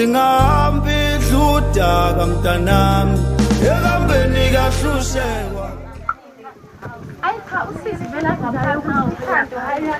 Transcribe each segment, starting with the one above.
singahambi udaka mntanami ehambeni kahlushekwa. Ay, usisi vela ngapha uthando hayi.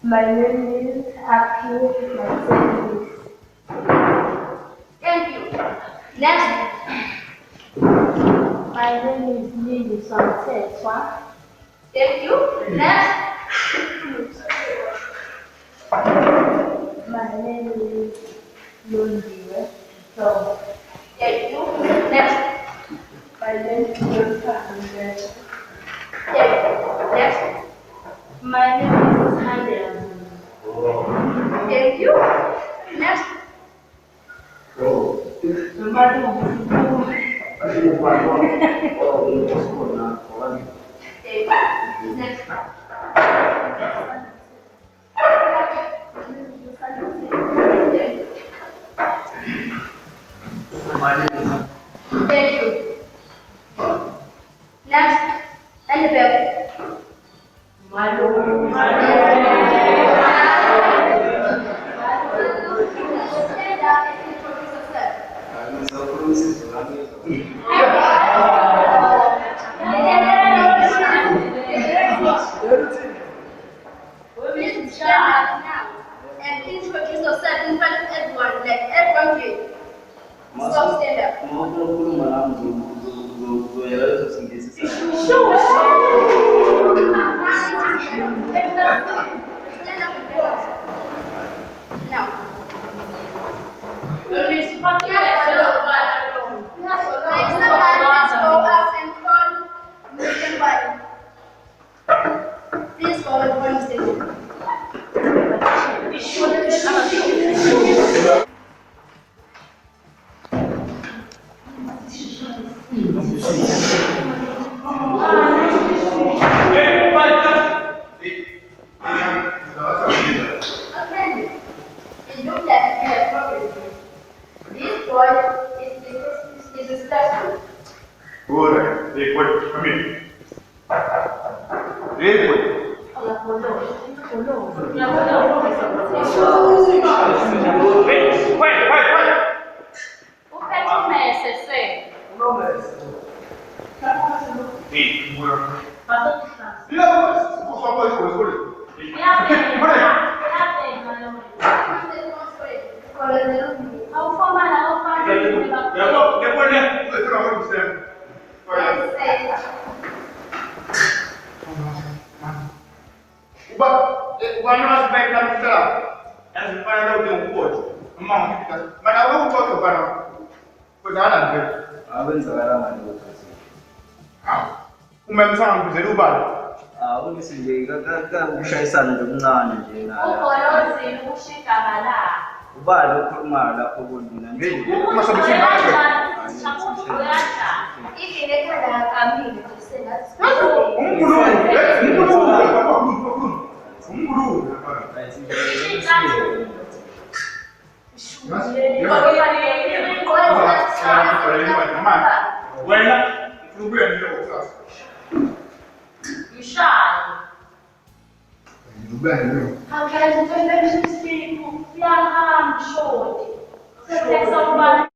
My name is Happy. Thank you. Next. My name is Lily Santetwa. Thank you. Next. My name is Londiwe. So, Thank you. Next. my name is Jessica Andrea. Thank you. Next. My name is Hannah. Thank you. Next. Next. Thank you. Next. Annabelle. Stand up and introduce yourself. Please stand up now and introduce yourself in front of everyone, like everyone did. Stop, stand up. Stand up and pause. Now. Next time, let's go up and call Mr. White. Please follow the police station. It looks like we have problems. This boy is disrespectful. Good. Come here. Very good. Quiet. Hey, where? Umemsanga kuze ubala. Ukuthi nje ukushayisana nje omncane nje naye. Ugolozi ukushigama la. Ubani ukhuluma lapho kunina nje. Even ekhanda kamile nje sengathi. How can I defend them? People, young, short. So,